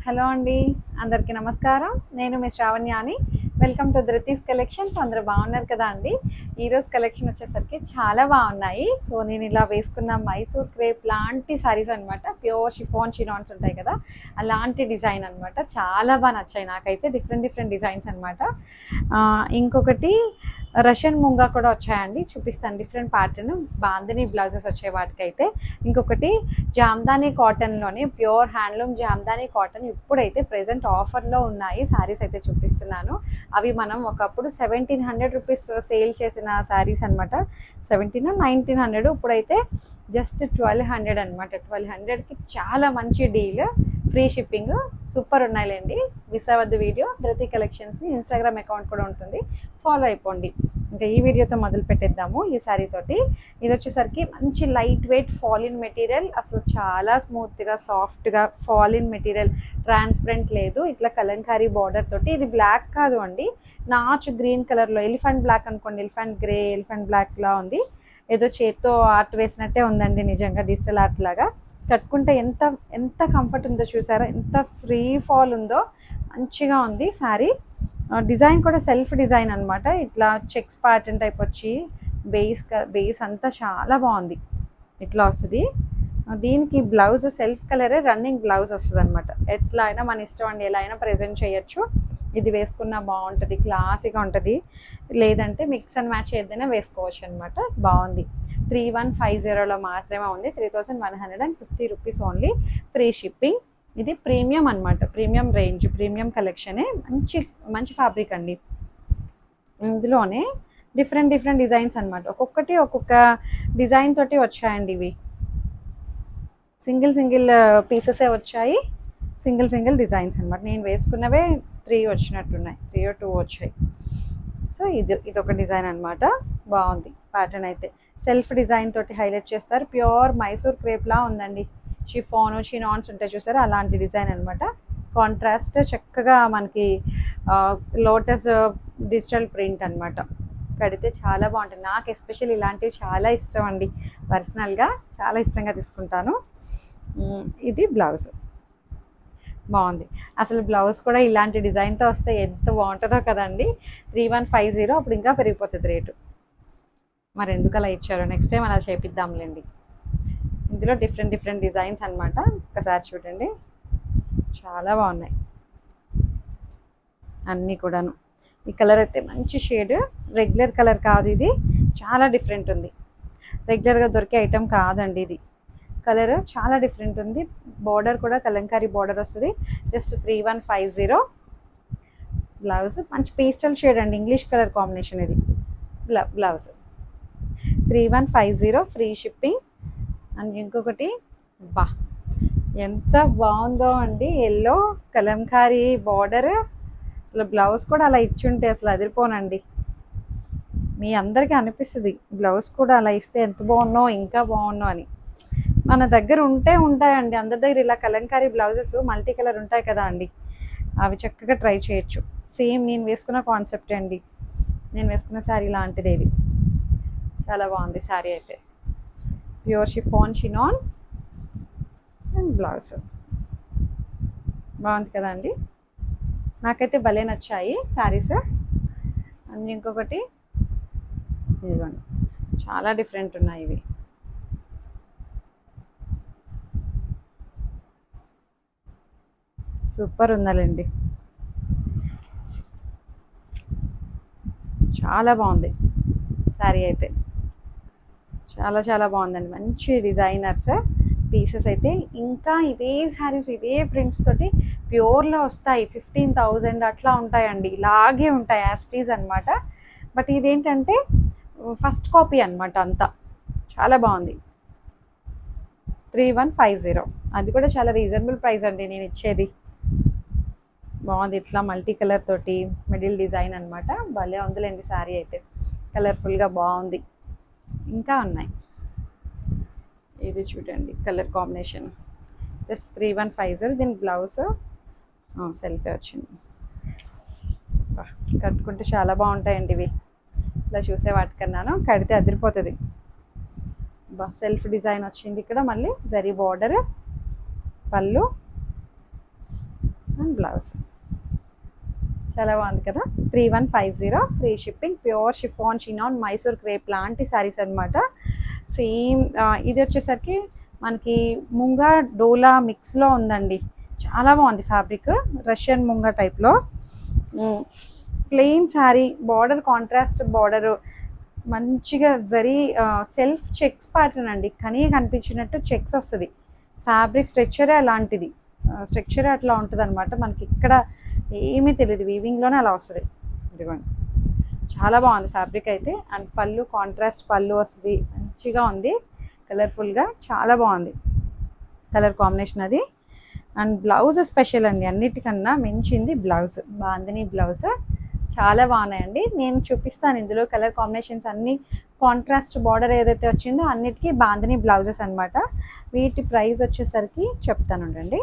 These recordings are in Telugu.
హలో అండి, అందరికీ నమస్కారం. నేను మీ శ్రావణ్యాని. Welcome to Dhruti's collections. అందరూ బాగున్నారు కదా అండి. ఈరోజు కలెక్షన్ వచ్చేసరికి చాలా బాగున్నాయి. సో నేను ఇలా వేసుకున్న మైసూర్ క్రేప్ లాంటి సారీస్ అనమాట. ప్యూర్ షిఫాన్ చినాన్స్ ఉంటాయి కదా, అలాంటి డిజైన్ అనమాట. చాలా బాగా నచ్చాయి నాకైతే. డిఫరెంట్ డిఫరెంట్ డిజైన్స్ అనమాట. ఇంకొకటి రష్యన్ ముంగా కూడా వచ్చాయండి, చూపిస్తాను. డిఫరెంట్ ప్యాటర్న్ బాందిని బ్లౌజెస్ వచ్చాయి వాటికైతే. ఇంకొకటి జామ్దాని కాటన్లోనే ప్యూర్ హ్యాండ్లూమ్ జామ్దాని కాటన్ ఇప్పుడైతే ప్రెజెంట్ ఆఫర్లో ఉన్నాయి శారీస్ అయితే చూపిస్తున్నాను. అవి మనం ఒకప్పుడు 1700 రూపీస్ సేల్ చేసిన శారీస్ అనమాట. 1900 ఇప్పుడైతే జస్ట్ 1200 అనమాట. 1200కి చాలా మంచి డీల్, ఫ్రీ షిప్పింగ్, సూపర్ ఉన్నాయిలేండి. మిస్ అవ్వద్దు వీడియో. ధృతి కలెక్షన్స్ని ఇన్స్టాగ్రామ్ అకౌంట్ కూడా ఉంటుంది, ఫాలో అయిపోండి. ఇంకా ఈ వీడియోతో మొదలు పెట్టేద్దాము. ఈ శారీ తోటి ఇది వచ్చేసరికి మంచి లైట్ వెయిట్ ఫాలిన్ మెటీరియల్, అసలు చాలా స్మూత్గా సాఫ్ట్గా ఫాలిన్ మెటీరియల్, ట్రాన్స్పరెంట్ లేదు. ఇట్లా కలంకారీ బార్డర్ తోటి. ఇది బ్లాక్ కాదు అండి, నాచ్ గ్రీన్ కలర్లో, ఎలిఫెంట్ బ్లాక్ అనుకోండి, ఎలిఫెంట్ గ్రే ఎలిఫెంట్ బ్లాక్లా ఉంది. ఏదో చేత్తో ఆర్ట్ వేసినట్టే ఉందండి, నిజంగా డిజిటల్ ఆర్ట్ లాగా. కట్టుకుంటే ఎంత ఎంత కంఫర్ట్ ఉందో చూసారా, ఎంత ఫ్రీ ఫాల్ ఉందో, మంచిగా ఉంది శారీ. డిజైన్ కూడా సెల్ఫ్ డిజైన్ అనమాట. ఇట్లా చెక్స్ ప్యాటర్న్ టైప్ వచ్చి బేస్ అంతా చాలా బాగుంది. ఇట్లా వస్తుంది. దీనికి బ్లౌజ్ సెల్ఫ్ కలరే రన్నింగ్ బ్లౌజ్ వస్తుంది అనమాట. ఎట్లా అయినా మన ఇష్టం అండి, ఎలా అయినా ప్రజెంట్ చేయొచ్చు. ఇది వేసుకున్న బాగుంటుంది, క్లాసీగా ఉంటుంది. లేదంటే మిక్స్ అండ్ మ్యాచ్ ఏదైనా వేసుకోవచ్చు అనమాట. బాగుంది. 3150లో మాత్రమే ఉంది. 3150 రూపీస్ ఓన్లీ, ఫ్రీ షిప్పింగ్. ఇది ప్రీమియం అనమాట, ప్రీమియం రేంజ్, ప్రీమియం కలెక్షనే. మంచి మంచి ఫ్యాబ్రిక్ అండి. ఇందులోనే డిఫరెంట్ డిఫరెంట్ డిజైన్స్ అనమాట. ఒక్కొక్కటి ఒక్కొక్క డిజైన్ తోటి వచ్చాయండి. ఇవి సింగిల్ సింగిల్ పీసెసే వచ్చాయి, సింగిల్ సింగిల్ డిజైన్స్ అనమాట. నేను వేసుకున్నవే 3 వచ్చినట్టున్నాయి, 3 or 2 వచ్చాయి. సో ఇదొక డిజైన్ అనమాట. బాగుంది ప్యాటర్న్ అయితే. సెల్ఫ్ డిజైన్ తోటి హైలైట్ చేస్తారు. ప్యూర్ మైసూర్ క్రేప్లా ఉందండి. షిఫాను చినాన్స్ ఉంటాయి చూసారా, అలాంటి డిజైన్ అనమాట. కాంట్రాస్ట్ చక్కగా మనకి లోటస్ డిజిటల్ ప్రింట్ అనమాట. కడితే చాలా బాగుంటుంది. నాకు ఎస్పెషల్ ఇలాంటివి చాలా ఇష్టం అండి. పర్సనల్గా చాలా ఇష్టంగా తీసుకుంటాను. ఇది బ్లౌజ్ బాగుంది. అసలు బ్లౌజ్ కూడా ఇలాంటి డిజైన్తో వస్తే ఎంత బాగుంటుందో కదండి. 3150, అప్పుడు ఇంకా పెరిగిపోతుంది రేటు. మరి ఎందుకు అలా ఇచ్చారో, నెక్స్ట్ టైం అలా చేపిద్దాంలేండి. ఇందులో డిఫరెంట్ డిఫరెంట్ డిజైన్స్ అనమాట. ఒకసారి చూడండి, చాలా బాగున్నాయి అన్నీ కూడాను. ఈ కలర్ అయితే మంచి షేడ్, రెగ్యులర్ కలర్ కాదు ఇది, చాలా డిఫరెంట్ ఉంది. రెగ్యులర్గా దొరికే ఐటెం కాదండి ఇది. కలర్ చాలా డిఫరెంట్ ఉంది. బార్డర్ కూడా కలంకారీ బార్డర్ వస్తుంది. జస్ట్ 3150. బ్లౌజ్ మంచి పేస్టల్ షేడ్ అండి, ఇంగ్లీష్ కలర్ కాంబినేషన్. ఇది బ్లౌజ్ 3150, ఫ్రీ షిప్పింగ్. అండ్ ఇంకొకటి బా ఎంత బాగుందో అండి, ఎల్లో కలంకారీ బార్డర్. అసలు బ్లౌజ్ కూడా అలా ఇచ్చుంటే అసలు అదిరిపోనండి. మీ అందరికీ అనిపిస్తుంది బ్లౌజ్ కూడా అలా ఇస్తే ఎంత బాగున్నో, ఇంకా బాగున్నో అని. మన దగ్గర ఉంటాయండి అందరి దగ్గర ఇలా కలంకారీ బ్లౌజెస్ మల్టీ కలర్ ఉంటాయి కదా అండి, అవి చక్కగా ట్రై చేయొచ్చు. సేమ్ నేను వేసుకున్న కాన్సెప్ట్ అండి. నేను వేసుకున్న శారీ లాంటిది ఇది. చాలా బాగుంది శారీ అయితే. Pure chiffon chinon and blouse బాగుంది కదా అండి. నాకైతే భలే నచ్చాయి శారీస్. అండ్ ఇంకొకటి ఇదిగోండి, చాలా డిఫరెంట్ ఉన్నాయి ఇవి. సూపర్ ఉందండి, చాలా బాగుంది శారీ అయితే. చాలా చాలా బాగుందండి. మంచి డిజైనర్స్ పీసెస్ అయితే. ఇంకా ఇవే శారీస్ ఇవే ప్రింట్స్ తోటి ప్యూర్లో వస్తాయి. 15,000 అట్లా ఉంటాయండి. ఇలాగే ఉంటాయి, యాస్టీస్ అనమాట. బట్ ఇదేంటంటే ఫస్ట్ కాపీ అనమాట అంతా. చాలా బాగుంది. 3150, అది కూడా చాలా రీజనబుల్ ప్రైస్ అండి నేను ఇచ్చేది. బాగుంది. ఇట్లా మల్టీ కలర్ తోటి మిడిల్ డిజైన్ అనమాట. భలే ఉందిలేండి శారీ అయితే, కలర్ఫుల్గా బాగుంది. ఇంకా ఉన్నాయి. ఇది చూడండి కలర్ కాంబినేషన్, జస్ట్ 3150. దీని బ్లౌజ్ సెల్ఫే వచ్చింది. కట్టుకుంటే చాలా బాగుంటాయండి ఇవి. ఇలా చూసే వాటికన్నాను, కడితే అదిరిపోతుంది. సెల్ఫ్ డిజైన్ వచ్చింది ఇక్కడ. మళ్ళీ జరీ బార్డర్, పళ్ళు, అండ్ బ్లౌజ్. చాలా బాగుంది కదా. 3150 free shipping. Pure chiffon chinon Mysore crepe లాంటి శారీస్ అనమాట. సేమ్ ఇది వచ్చేసరికి మనకి ముంగా డోలా మిక్స్లో ఉందండి. చాలా బాగుంది ఫ్యాబ్రిక్, రష్యన్ ముంగా టైప్లో. Plain sari, border contrast border, మంచిగా జరీ సెల్ఫ్ చెక్స్ ప్యాటర్న్ అండి. కానీ కనిపించినట్టు చెక్స్ వస్తుంది. ఫ్యాబ్రిక్ స్ట్రక్చరే అలాంటిది, స్ట్రక్చరే అట్లా ఉంటుంది అనమాట. మనకి ఇక్కడ ఏమీ తెలియదు, వీవింగ్లోనే అలా వస్తుంది. ఇదిగోండి, చాలా బాగుంది ఫ్యాబ్రిక్ అయితే. అండ్ పళ్ళు కాంట్రాస్ట్ పళ్ళు వస్తుంది, మంచిగా ఉంది, కలర్ఫుల్గా చాలా బాగుంది కలర్ కాంబినేషన్ అది. అండ్ బ్లౌజ్ స్పెషల్ అండి, అన్నిటికన్నా మించింది బ్లౌజ్. బాందిని బ్లౌజ్ చాలా బాగున్నాయండి. నేను చూపిస్తాను ఇందులో కలర్ కాంబినేషన్స్ అన్నీ. కాంట్రాస్ట్ బార్డర్ ఏదైతే వచ్చిందో అన్నిటికీ బాందిని బ్లౌజెస్ అనమాట. వీటి ప్రైస్ వచ్చేసరికి చెప్తానుండండి.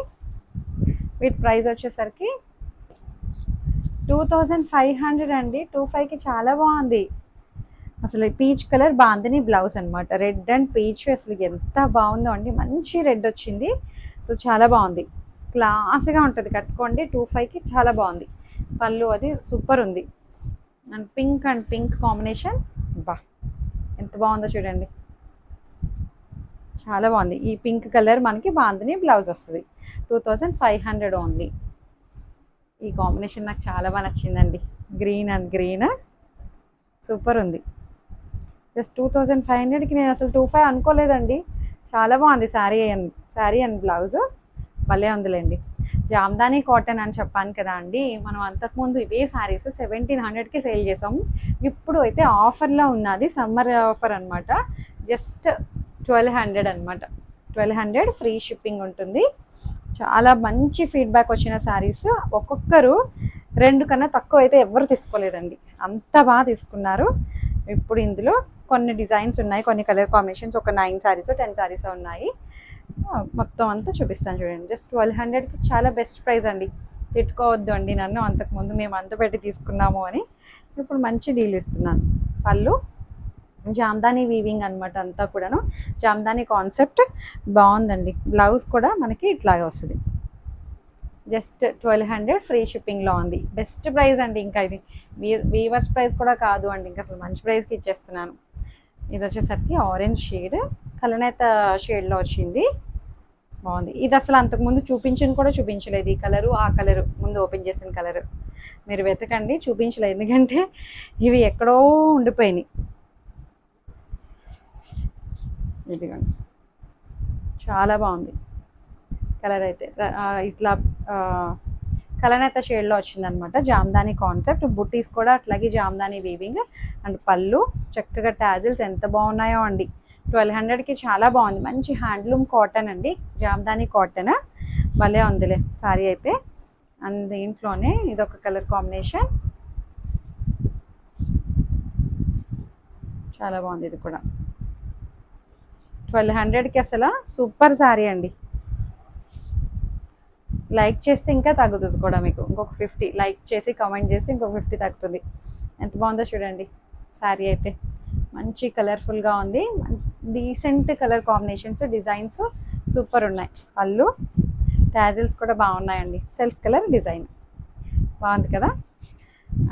వీటి ప్రైస్ వచ్చేసరికి 2500 అండి. 25కి చాలా బాగుంది అసలు. పీచ్ కలర్ బాందిని బ్లౌజ్ అనమాట. రెడ్ అండ్ పీచ్ అసలు ఎంత బాగుందో అండి. మంచి రెడ్ వచ్చింది, అసలు చాలా బాగుంది. క్లాస్గా ఉంటుంది, కట్టుకోండి. 25కి చాలా బాగుంది. పళ్ళు అది సూపర్ ఉంది. అండ్ పింక్ కాంబినేషన్, బా ఎంత బాగుందో చూడండి, చాలా బాగుంది. ఈ పింక్ కలర్ మనకి బాందిని బ్లౌజ్ వస్తుంది. 2500 ఓన్లీ. ఈ కాంబినేషన్ నాకు చాలా బాగా నచ్చిందండి. గ్రీన్ అండ్ గ్రీన్ సూపర్ ఉంది. జస్ట్ 2500కి నేను అసలు 25 అనుకోలేదండి. చాలా బాగుంది శారీ అండ్ బ్లౌజ్, భలే ఉందిలేండి. జామ్దాని కాటన్ అని చెప్పాను కదా అండి. మనం అంతకుముందు ఇవే శారీస్ 1700కి సేల్ చేసాము. ఇప్పుడు అయితే ఆఫర్లో ఉన్నది, సమ్మర్ ఆఫర్ అనమాట. జస్ట్ 1200 అనమాట. 1200 ఫ్రీ షిప్పింగ్ ఉంటుంది. చాలా మంచి ఫీడ్బ్యాక్ వచ్చిన శారీస్. ఒక్కొక్కరు 2 కన్నా తక్కువ అయితే ఎవరు తీసుకోలేదండి, అంత బాగా తీసుకున్నారు. ఇప్పుడు ఇందులో కొన్ని డిజైన్స్ ఉన్నాయి, కొన్ని కలర్ కాంబినేషన్స్, ఒక 9 శారీస్ 10 శారీస్ ఉన్నాయి. మొత్తం అంతా చూపిస్తాను చూడండి. జస్ట్ 1200కి చాలా బెస్ట్ ప్రైస్ అండి. తిట్టుకోవద్దు అండి నన్ను, అంతకుముందు మేము అంత పెట్టి తీసుకున్నాము అని. ఇప్పుడు మంచి డీల్ ఇస్తున్నాను. పళ్ళు జామ్దాని వీవింగ్ అనమాట, అంతా కూడాను జామ్దాని కాన్సెప్ట్ బాగుందండి. బ్లౌజ్ కూడా మనకి ఇట్లాగే వస్తుంది. జస్ట్ 1200 ఫ్రీ షిప్పింగ్లో ఉంది. బెస్ట్ ప్రైస్ అండి. ఇంకా ఇది వీవర్స్ ప్రైస్ కూడా కాదు అండి, ఇంకా అసలు మంచి ప్రైస్కి ఇచ్చేస్తున్నాను. ఇది వచ్చేసరికి ఆరెంజ్ షేడ్, కలనేత షేడ్లో వచ్చింది, బాగుంది. ఇది అసలు అంతకుముందు చూపించలేదు. ఈ కలరు ఆ కలరు ముందు ఓపెన్ చేసిన కలరు మీరు వెతకండి, చూపించలేదు ఎందుకంటే ఇవి ఎక్కడో ఉండిపోయినాయి. ఇదిగోండి, చాలా బాగుంది కలర్ అయితే. ఇట్లా కలనేత షేడ్లో వచ్చిందనమాట. జామ్దాని కాన్సెప్ట్, బుట్టీస్ కూడా అట్లాగే జామ్దాని వీవింగ్. అండ్ పళ్ళు చక్కగా టాజిల్స్ ఎంత బాగున్నాయో అండి. 1200కి చాలా బాగుంది. మంచి హ్యాండ్లూమ్ కాటన్ అండి, జామ్దాని కాటన్, భలే ఉందిలే సారీ అయితే. అండ్ దీంట్లోనే ఇదొక కలర్ కాంబినేషన్, చాలా బాగుంది. ఇది కూడా 1200కి అసలు సూపర్ సారీ అండి. లైక్ చేస్తే ఇంకా తగ్గుతుంది కూడా మీకు, ఇంకొక 50 లైక్ చేసి కమెంట్ చేస్తే ఇంకొక 50 తగ్గుతుంది. ఎంత బాగుందో చూడండి శారీ అయితే. మంచి కలర్ఫుల్గా ఉంది, decent colour combinations, designs super ఉన్నాయి. పళ్ళు టాజిల్స్ కూడా బాగున్నాయండి, సెల్ఫ్ కలర్ డిజైన్ బాగుంది కదా.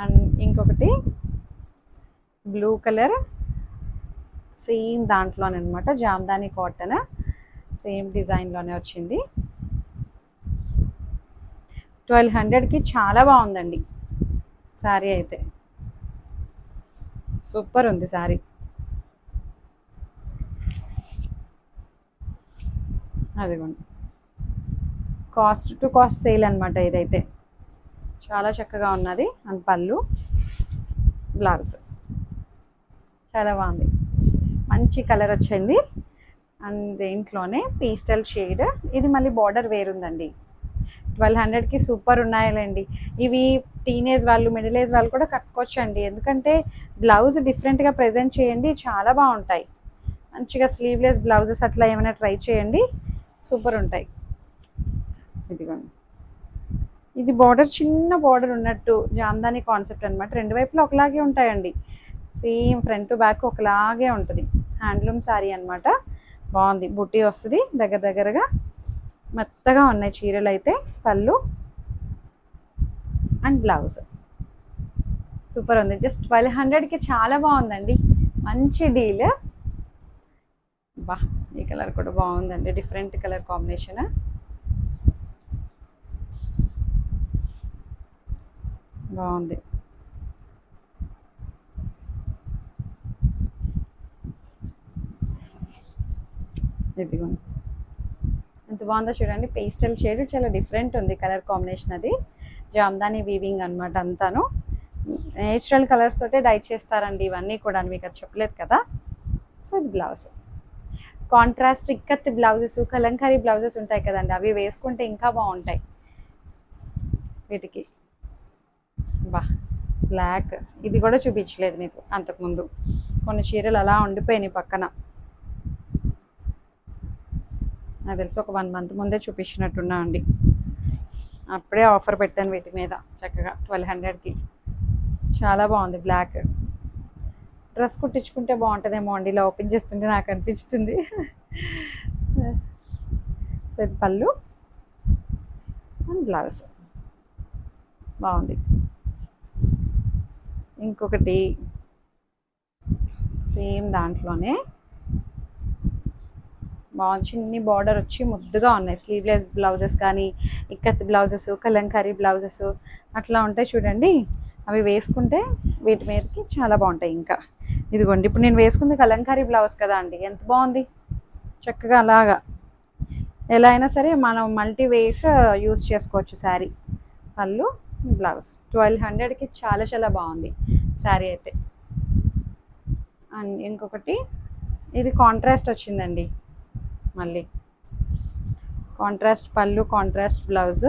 అండ్ ఇంకొకటి బ్లూ కలర్, సేమ్ దాంట్లోనే అనమాట, జామ్దాని కాటన్, సేమ్ డిజైన్లోనే వచ్చింది. 1200కి చాలా బాగుందండి శారీ అయితే, సూపర్ ఉంది శారీ. అదిగోండి, కాస్ట్ టు కాస్ట్ సేల్ అనమాట ఇదైతే, చాలా చక్కగా ఉన్నది. అండ్ పళ్ళు బ్లౌజ్ చాలా బాగుంది, మంచి కలర్ వచ్చింది. అండ్ దీంట్లోనే పేస్టల్ షేడ్, ఇది మళ్ళీ బార్డర్ వేరుందండి. 1200కి సూపర్ ఉన్నాయండి. ఇవి టీనేజ్ వాళ్ళు, మిడిల్ ఏజ్ వాళ్ళు కూడా కట్టుకోవచ్చు అండి, ఎందుకంటే బ్లౌజ్ డిఫరెంట్గా ప్రజెంట్ చేయండి, చాలా బాగుంటాయి. మంచిగా స్లీవ్లెస్ బ్లౌజెస్ అట్లా ఏమైనా ట్రై చేయండి, సూపర్ ఉంటాయి. ఇదిగోండి, ఇది బార్డర్ చిన్న బార్డర్ ఉన్నట్టు జామ్దాని కాన్సెప్ట్ అనమాట. 2 వైపులా ఒకలాగే ఉంటాయండి, సేమ్ ఫ్రంట్ టు బ్యాక్ ఒకలాగే ఉంటుంది. హ్యాండ్లూమ్ శారీ అనమాట, బాగుంది. బుట్టి వస్తుంది దగ్గరగా, మెత్తగా ఉన్నాయి చీరలు అయితే. పళ్ళు అండ్ బ్లౌజ్. సూపర్ ఉంది. జస్ట్ 1200కి చాలా బాగుందండి, మంచి డీల్. బా, ఈ కలర్ కూడా బాగుందండి, డిఫరెంట్ కలర్ కాంబినేషన్. బాగుంది. ఇదిగోండి, ఎంత బాగుందో చూడండి, పేస్టల్ షేడ్, చాలా డిఫరెంట్ ఉంది కలర్ కాంబినేషన్. అది జామ్దాని వీవింగ్ అనమాట, అంతాను నేచురల్ కలర్స్ తోటే డై చేస్తారండి ఇవన్నీ కూడా, మీకు అది చెప్పలేదు కదా. సో ఇది blouse. Contrast ikat blouses, Kalamkari blouses ఉంటాయి కదండి, అవి వేసుకుంటే ఇంకా బాగుంటాయి వీటికి. బా, బ్లాక్, ఇది కూడా చూపించలేదు మీకు అంతకుముందు, కొన్ని చీరలు అలా ఉండిపోయినాయి పక్కన. నాకు తెలిసి ఒక 1 month ముందే చూపించినట్టున్నా అండి, అప్పుడే ఆఫర్ పెట్టాను వీటి మీద చక్కగా 1200కి. చాలా బాగుంది బ్లాక్. డ్రెస్ కుట్టించుకుంటే బాగుంటుందేమో అండి, ఇలా ఓపెన్ చేస్తుంటే నాకు అనిపిస్తుంది. సో ఇది పళ్ళు అండ్ బ్లౌజ్, బాగుంది. ఇంకొకటి సేమ్ దాంట్లోనే బాగుంది, చిన్ని బార్డర్ వచ్చి ముద్దుగా ఉన్నాయి. స్లీవ్లెస్ బ్లౌజెస్ కానీ, ఇక్కత్ బ్లౌజెస్, కలంకారీ బ్లౌజెస్ అట్లా ఉంటాయి చూడండి, అవి వేసుకుంటే వీటి మీదకి చాలా బాగుంటాయి. ఇంకా ఇదిగోండి, ఇప్పుడు నేను వేసుకుంది కలంకారీ బ్లౌజ్ కదా అండి, ఎంత బాగుంది చక్కగా. అలాగా ఎలా అయినా సరే మనం మల్టీ వేస్ యూస్ చేసుకోవచ్చు శారీ. పళ్ళు, బ్లౌజ్. 1200కి చాలా చాలా బాగుంది శారీ అయితే. అండ్ ఇంకొకటి, ఇది కాంట్రాస్ట్ వచ్చిందండి, మళ్ళీ కాంట్రాస్ట్ పళ్ళు, contrast blouse.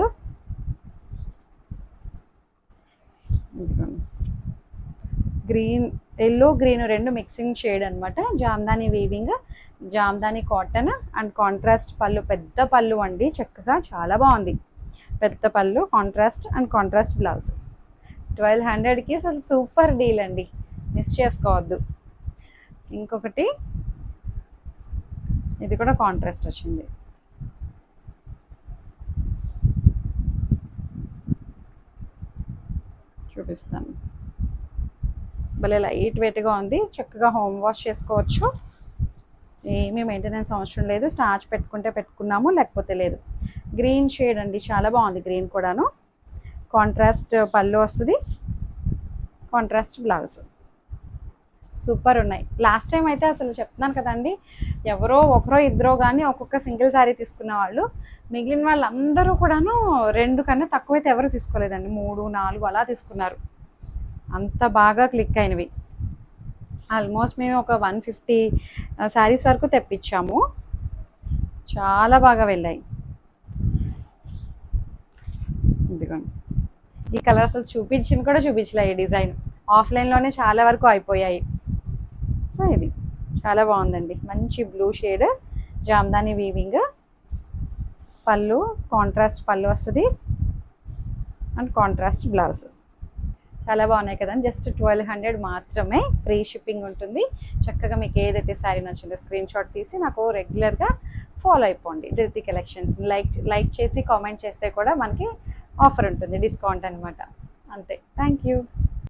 Green, yellow green రెండు మిక్సింగ్ షేడ్ అనమాట. Jamdani weaving, Jamdani cotton and contrast పళ్ళు, పెద్ద పళ్ళు అండి, చక్కగా చాలా బాగుంది. పెద్ద పళ్ళు, కాంట్రాస్ట్ అండ్ కాంట్రాస్ట్ బ్లౌజ్. 1200కి అసలు సూపర్ డీల్ అండి, మిస్ చేసుకోవద్దు. ఇంకొకటి, ఇది కూడా కాంట్రాస్ట్ వచ్చింది. చూపిస్తాను, భలే లైట్ వెయిట్గా ఉంది, చక్కగా హోమ్ వాష్ చేసుకోవచ్చు, ఏమీ మెయింటెనెన్స్ అవసరం లేదు. స్టార్చ్ పెట్టుకుంటే పెట్టుకున్నాము, లేకపోతే లేదు. గ్రీన్ షేడ్ అండి, చాలా బాగుంది గ్రీన్ కూడాను. కాంట్రాస్ట్ పళ్ళు వస్తుంది, కాంట్రాస్ట్ బ్లౌజ్. సూపర్ ఉన్నాయి. లాస్ట్ టైం అయితే అసలు చెప్తున్నాను కదండి, ఎవరో ఒకరో ఇద్దరో కానీ ఒక్కొక్క సింగిల్ శారీ తీసుకున్న వాళ్ళు, మిగిలిన వాళ్ళందరూ కూడాను 2 కన్నా తక్కువైతే ఎవరు తీసుకోలేదండి, 3, 4 అలా తీసుకున్నారు. అంత బాగా క్లిక్ అయినవి. ఆల్మోస్ట్ మేము ఒక 150 శారీస్ వరకు తెప్పించాము, చాలా బాగా వెళ్ళాయి. ఇదిగోండి, ఈ కలర్ అసలు చూపించింది కూడా చూపించలే, ఈ డిజైన్ ఆఫ్లైన్లోనే చాలా వరకు అయిపోయాయి. సో ఇది చాలా బాగుందండి, మంచి బ్లూ షేడ్, జామ్దాని వీవింగ్. పళ్ళు, కాంట్రాస్ట్ పళ్ళు వస్తుంది అండ్ కాంట్రాస్ట్ బ్లౌజ్. చాలా బాగున్నాయి కదండి. జస్ట్ 1200 మాత్రమే, ఫ్రీ షిప్పింగ్ ఉంటుంది. చక్కగా మీకు ఏదైతే శారీ నచ్చిందో స్క్రీన్ షాట్ తీసి నాకు రెగ్యులర్గా ఫాలో అయిపోండి ధృతి కలెక్షన్స్. లైక్ చేసి కామెంట్ చేస్తే కూడా మనకి ఆఫర్ ఉంటుంది, డిస్కౌంట్ అనమాట. అంతే. Thank you.